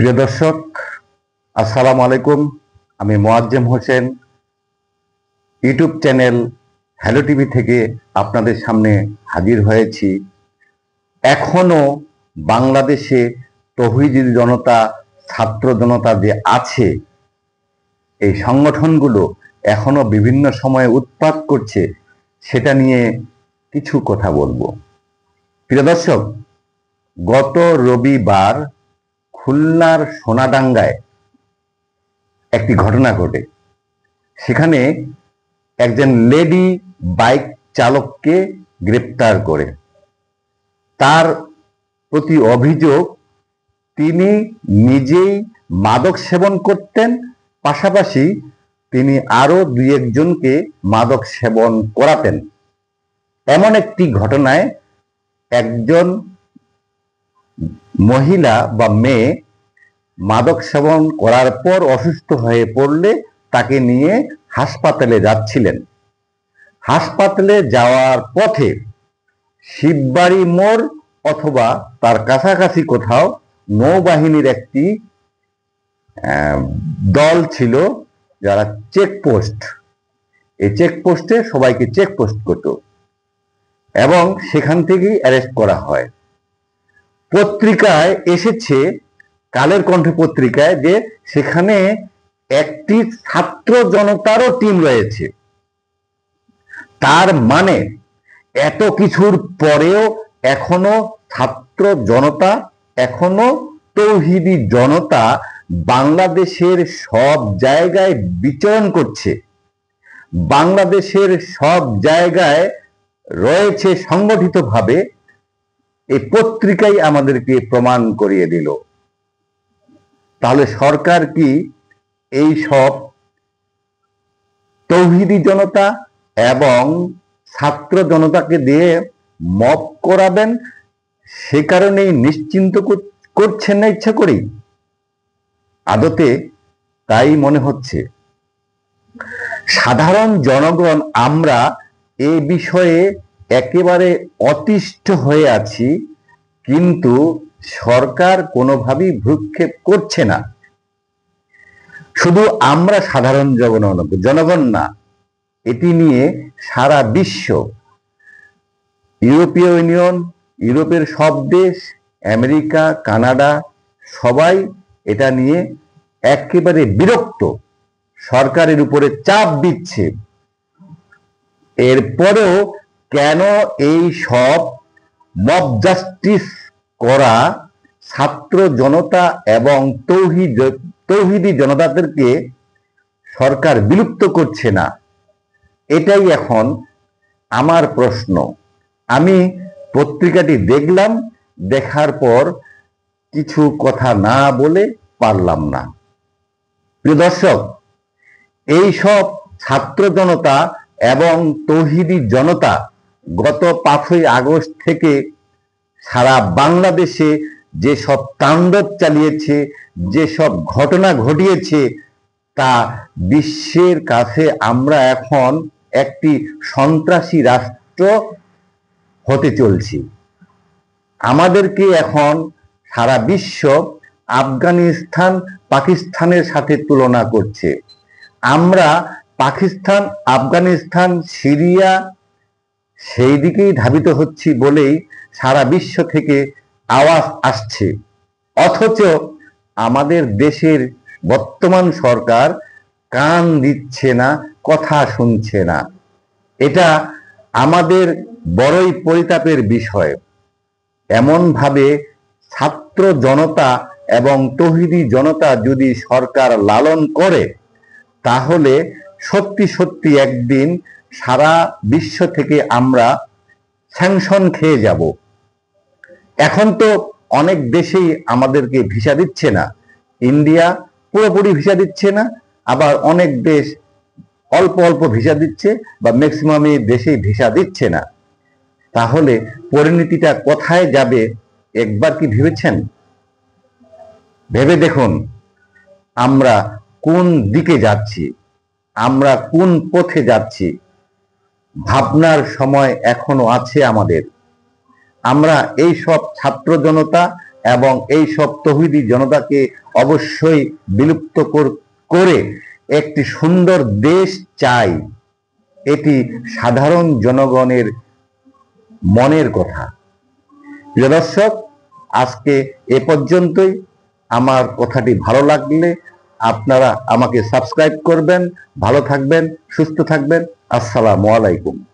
প্রিয় দর্শক, আসসালামু আলাইকুম। আমি Moazzem Hossain, YouTube channel hello TV থেকে আপনাদের সামনে হাজির হয়েছি। এখনো বাংলাদেশে তৌহিদি জনতা, ছাত্র জনতা যে আছে, এই সংগঠনগুলো এখনো বিভিন্ন সময়ে উৎপাত করছে, সেটা নিয়ে কিছু কথা বলবো। প্রিয় দর্শক, গত রবিবার খুলনার সোনাডাঙ্গায় একটি ঘটনা ঘটে। সেখানে একজন লেডি বাইক চালককে গ্রেপ্তার করে। তার প্রতি অভিযোগ, তিনি নিজেই মাদক সেবন করতেন, পাশাপাশি তিনি আরো দুই একজনকে মাদক সেবন করাতেন। এমন একটি ঘটনায় একজন মহিলা বা মেয়ে মাদক সেবন করার পর অসুস্থ হয়ে পড়লে তাকে নিয়ে হাসপাতালে যাচ্ছিলেন। হাসপাতালে যাওয়ার পথে শিববাড়ি মোড় অথবা তার কাছাকাছি কোথাও নৌবাহিনীর একটি দল ছিল, যারা চেকপোস্ট, এই চেকপোস্টে সবাইকে চেকপোস্ট করত এবং সেখান থেকেই অ্যারেস্ট করা হয়। পত্রিকায় এসেছে, কালের কণ্ঠে পত্রিকায়, যে সেখানে একটি ছাত্র জনতারও টিম রয়েছে। তার মানে এত কিছুর পরেও এখনো ছাত্র জনতা, এখনো তৌহিদি জনতা বাংলাদেশের সব জায়গায় বিচরণ করছে, বাংলাদেশের সব জায়গায় রয়েছে সংগঠিতভাবে। এই পত্রিকাই আমাদেরকে প্রমাণ করিয়ে দিল। তাহলে সরকার কি এই সব তৌহিদি জনতা এবং ছাত্র জনতাকে দিয়ে মব করাবেন, সে কারণেই নিশ্চিন্ত করছেন না ইচ্ছা করেই? আদতে তাই মনে হচ্ছে। সাধারণ জনগণ আমরা এই বিষয়ে একেবারে অতিষ্ঠ হয়ে আছি, কিন্তু সরকার কোনোভাবেই ভ্রুক্ষেপ করছে না। শুধু আমরা সাধারণ জনগণ না, এটি নিয়ে সারা বিশ্ব, ইউরোপীয় ইউনিয়ন, ইউরোপের সব দেশ, আমেরিকা, কানাডা, সবাই এটা নিয়ে একেবারে বিরক্ত, সরকারের উপরে চাপ দিচ্ছে। এরপরেও কেন এই সব মব জাস্টিস করা ছাত্র জনতা এবং তৌহিদি জনতাদেরকে সরকার বিলুপ্ত করছে না? এটাই এখন আমার প্রশ্ন। আমি পত্রিকাটি দেখলাম, দেখার পর কিছু কথা না বলে পারলাম না। প্রিয় দর্শক, এই সব ছাত্র জনতা এবং তৌহিদি জনতা গত 5ই আগস্ট থেকে সারা বাংলাদেশে যে সব তাণ্ডব চালিয়েছে, যে সব ঘটনা ঘটিয়েছে, তা বিশ্বের কাছে আমরা এখন একটি সন্ত্রাসী রাষ্ট্র হতে চলছি। আমাদেরকে এখন সারা বিশ্ব আফগানিস্তান, পাকিস্তানের সাথে তুলনা করছে। আমরা পাকিস্তান, আফগানিস্তান, সিরিয়া সেই দিকেই ধাবিত হচ্ছি বলেই সারা বিশ্ব থেকে আওয়াজ আসছে। অথচ আমাদের দেশের বর্তমান সরকার কান দিচ্ছে না, কথা শুনছে না। এটা আমাদের বড়ই পরিতাপের বিষয়। এমনভাবে ছাত্র জনতা এবং তৌহিদি জনতা যদি সরকার লালন করে, তাহলে সত্যি সত্যি একদিন সারা বিশ্ব থেকে আমরা স্যাংশন খেয়ে যাব। এখন তো অনেক দেশেই আমাদেরকে ভিসা দিচ্ছে না। ইন্ডিয়া পুরোপুরি ভিসা দিচ্ছে না, আবার অনেক দেশ অল্প অল্প ভিসা দিচ্ছে, বা ম্যাক্সিমামই দেশেই ভিসা দিচ্ছে না। তাহলে পরিণতিটা কোথায় যাবে একবার কি ভেবেছেন? ভেবে দেখুন, আমরা কোন দিকে যাচ্ছি, আমরা কোন পথে যাচ্ছি। ভাবনার সময় এখনো আছে আমাদের। আমরা এই সব ছাত্র জনতা এবং এই সব তৌহিদি জনতাকে অবশ্যই বিলুপ্ত করে একটি সুন্দর দেশ চাই। এটি সাধারণ জনগণের মনের কথা। প্রিয় দর্শক, আজকে এ পর্যন্তই। আমার কথাটি ভালো লাগলে আপনারা আমাকে সাবস্ক্রাইব করবেন। ভালো থাকবেন, সুস্থ থাকবেন। আসসালামু আলাইকুম।